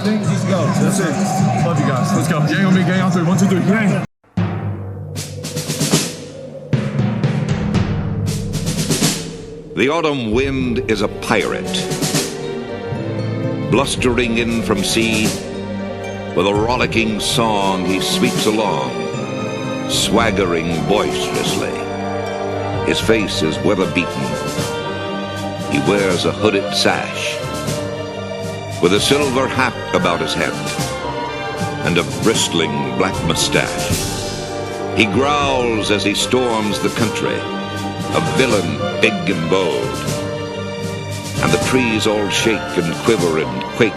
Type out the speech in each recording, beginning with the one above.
think he's go. That's it. Love you guys. Let's go. Gang on me, gang on three. 1, 2, 3. Gang. The autumn wind is a pirate, blustering in from sea. With a rollicking song he sweeps along, swaggering boisterously. His face is weather-beaten. He wears a hooded sash, with a silver hat about his head, and a bristling black mustache. He growls as he storms the country, a villain big and bold. And the trees all shake and quiver and quake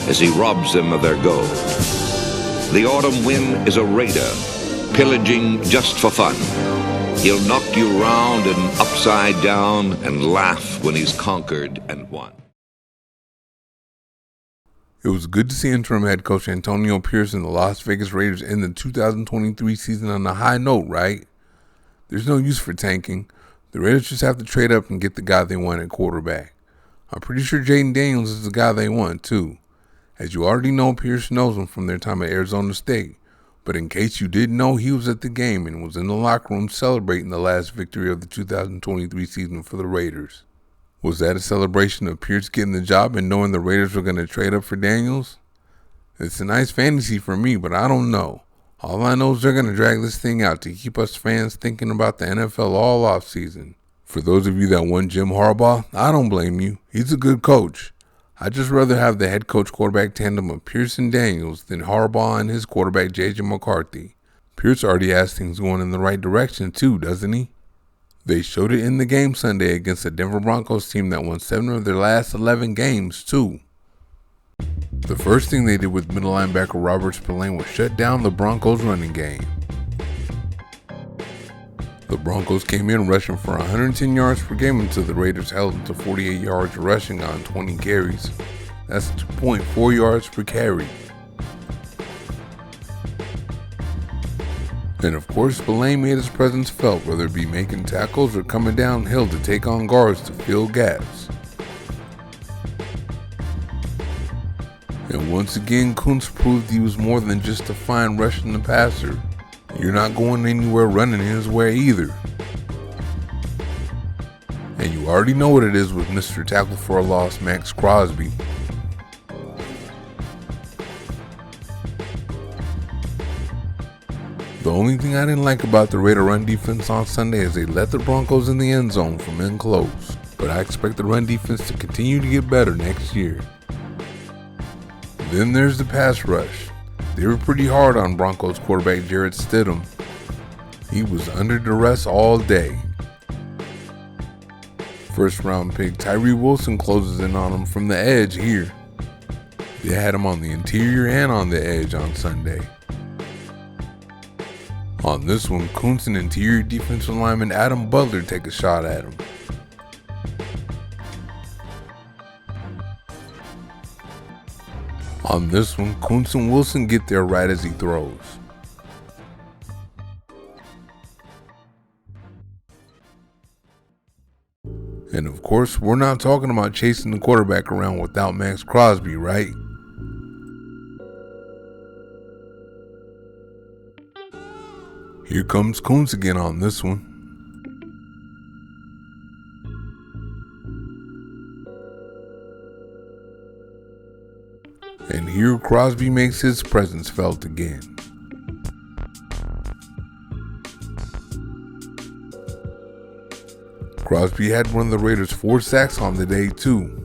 as he robs them of their gold. The autumn wind is a raider, pillaging just for fun. He'll knock you round and upside down and laugh when he's conquered and won. It was good to see interim head coach Antonio Pierce and the Las Vegas Raiders end the 2023 season on a high note, right? There's no use for tanking. The Raiders just have to trade up and get the guy they want at quarterback. I'm pretty sure Jaden Daniels is the guy they want, too. As you already know, Pierce knows him from their time at Arizona State. But in case you didn't know, he was at the game and was in the locker room celebrating the last victory of the 2023 season for the Raiders. Was that a celebration of Pierce getting the job and knowing the Raiders were going to trade up for Daniels? It's a nice fantasy for me, but I don't know. All I know is they're going to drag this thing out to keep us fans thinking about the NFL all offseason. For those of you that want Jim Harbaugh, I don't blame you. He's a good coach. I'd just rather have the head coach quarterback tandem of Pierce and Daniels than Harbaugh and his quarterback J.J. McCarthy. Pierce already has things going in the right direction too, doesn't he? They showed it in the game Sunday against the Denver Broncos team that won 7 of their last 11 games too. The first thing they did with middle linebacker Robert Spillane was shut down the Broncos running game. The Broncos came in rushing for 110 yards per game until the Raiders held them to 48 yards rushing on 20 carries. That's 2.4 yards per carry. And of course, Spillane made his presence felt, whether it be making tackles or coming downhill to take on guards to fill gaps. And once again, Kuntz proved he was more than just a fine rushing the passer. You're not going anywhere running his way either. And you already know what it is with Mr. Tackle for a Loss, Max Crosby. The only thing I didn't like about the Raider run defense on Sunday is they let the Broncos in the end zone from in close. But I expect the run defense to continue to get better next year. Then there's the pass rush. They were pretty hard on Broncos quarterback Jarrett Stidham. He was under duress all day. First round pick Tyree Wilson closes in on him from the edge here. They had him on the interior and on the edge on Sunday. On this one, Kuntz and interior defensive lineman Adam Butler take a shot at him. On this one, Kuntz and Wilson get there right as he throws. And of course, we're not talking about chasing the quarterback around without Max Crosby, right? Here comes Kuntz again on this one. And here Crosby makes his presence felt again. Crosby had one of the Raiders' 4 sacks on the day too.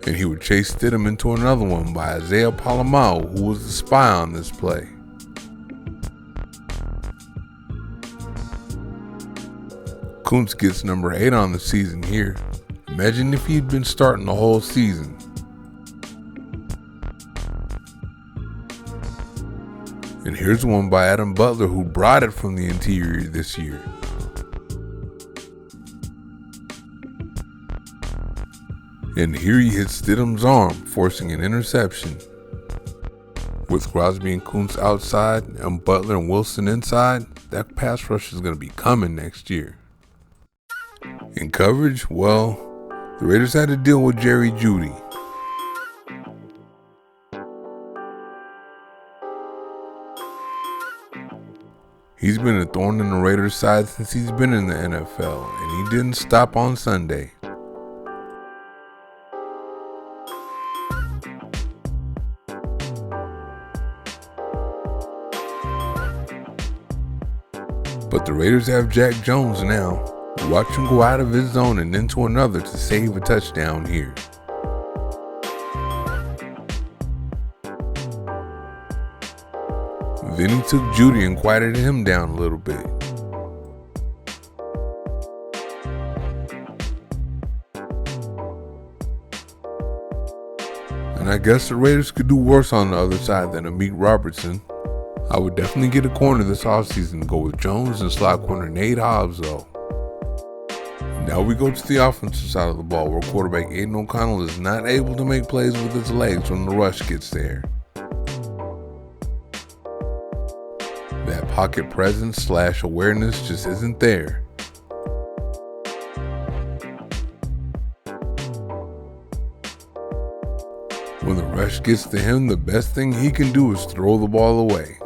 And he would chase Stidham into another one by Isaiah Palomao, who was the spy on this play. Kuntz gets number 8 on the season here. Imagine if he'd been starting the whole season. And here's one by Adam Butler, who brought it from the interior this year. And here he hits Stidham's arm, forcing an interception. With Crosby and Kuntz outside and Butler and Wilson inside, that pass rush is going to be coming next year. In coverage, well, the Raiders had to deal with Jerry Jeudy. He's been a thorn in the Raiders' side since he's been in the NFL, and he didn't stop on Sunday. But the Raiders have Jack Jones now. Watch him go out of his zone and into another to save a touchdown here. Then he took Jeudy and quieted him down a little bit. And I guess the Raiders could do worse on the other side than Amik Robertson. I would definitely get a corner this offseason and go with Jones and slot corner Nate Hobbs though. Now we go to the offensive side of the ball where quarterback Aiden O'Connell is not able to make plays with his legs when the rush gets there. That pocket presence / awareness just isn't there. When the rush gets to him, the best thing he can do is throw the ball away.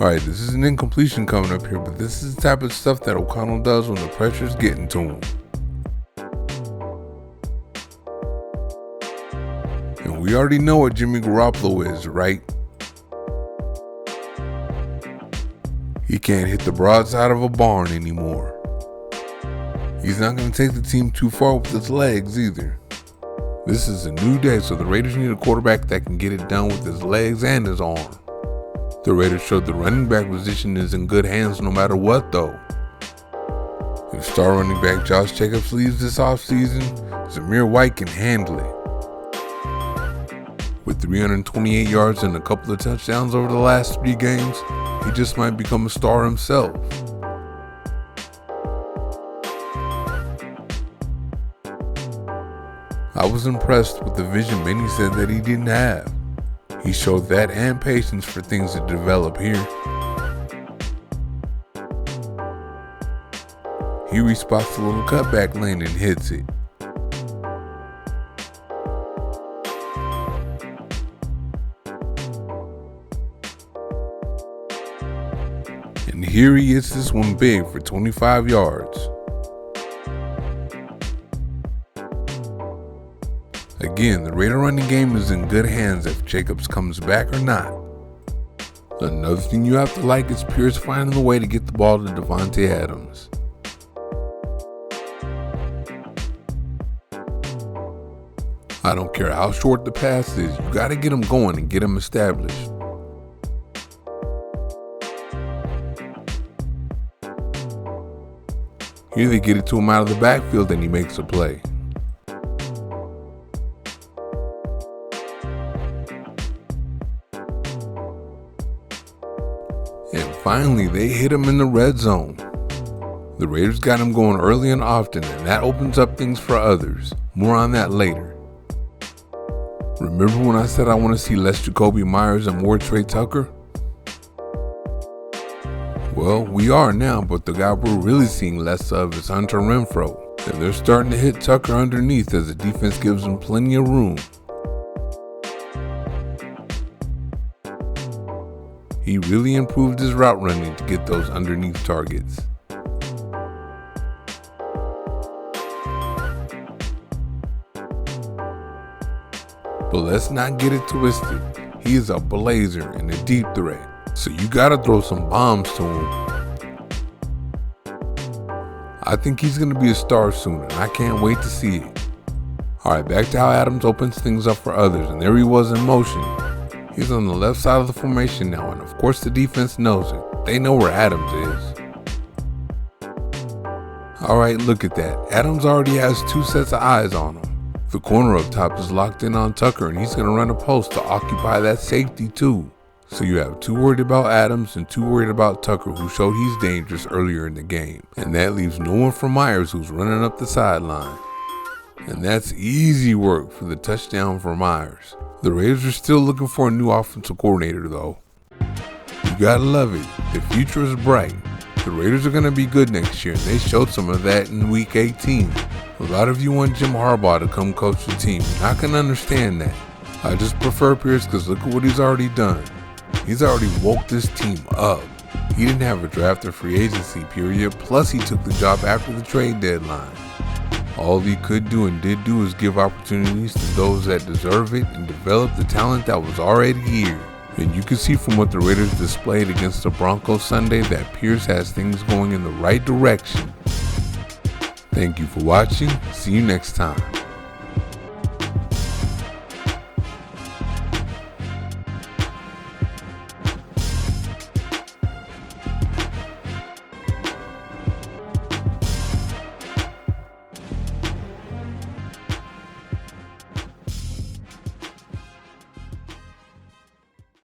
Alright, this is an incompletion coming up here, but this is the type of stuff that O'Connell does when the pressure's getting to him. And we already know what Jimmy Garoppolo is, right? He can't hit the broadside of a barn anymore. He's not going to take the team too far with his legs either. This is a new day, so the Raiders need a quarterback that can get it done with his legs and his arm. The Raiders showed the running back position is in good hands no matter what though. If star running back Josh Jacobs leaves this offseason, Zamir White can handle it. With 328 yards and a couple of touchdowns over the last 3 games, he just might become a star himself. I was impressed with the vision many said that he didn't have. He showed that and patience for things to develop here. He respots the little cutback lane and hits it. And here he hits this one big for 25 yards. Again, the Raider running game is in good hands if Jacobs comes back or not. Another thing you have to like is Pierce finding a way to get the ball to Davante Adams. I don't care how short the pass is, you gotta get him going and get him established. Here they get it to him out of the backfield and he makes a play. And finally, they hit him in the red zone. The Raiders got him going early and often, and that opens up things for others. More on that later. Remember when I said I want to see less Jacoby Myers and more Trey Tucker? Well, we are now, but the guy we're really seeing less of is Hunter Renfrow. And they're starting to hit Tucker underneath as the defense gives him plenty of room. He really improved his route running to get those underneath targets. But let's not get it twisted. He is a blazer and a deep threat, so you gotta throw some bombs to him. I think he's gonna be a star soon, and I can't wait to see it. Alright, back to how Adams opens things up for others, and there he was in motion. He's on the left side of the formation now, and of course the defense knows it. They know where Adams is. Alright, look at that. Adams already has 2 sets of eyes on him. The corner up top is locked in on Tucker, and he's going to run a post to occupy that safety too. So you have 2 worried about Adams and 2 worried about Tucker, who showed he's dangerous earlier in the game. And that leaves no one for Myers, who's running up the sideline. And that's easy work for the touchdown for Myers. The Raiders are still looking for a new offensive coordinator though. gotta love it. The future is bright. The Raiders are gonna be good next year, and they showed some of that in Week 18. A lot of you want Jim Harbaugh to come coach the team, and I can understand that. I just prefer Pierce because look at what he's already done. He's already woke this team up. He didn't have a draft or free agency period, plus he took the job after the trade deadline. All he could do and did do is give opportunities to those that deserve it and develop the talent that was already here. And you can see from what the Raiders displayed against the Broncos Sunday that Pierce has things going in the right direction. Thank you for watching. See you next time.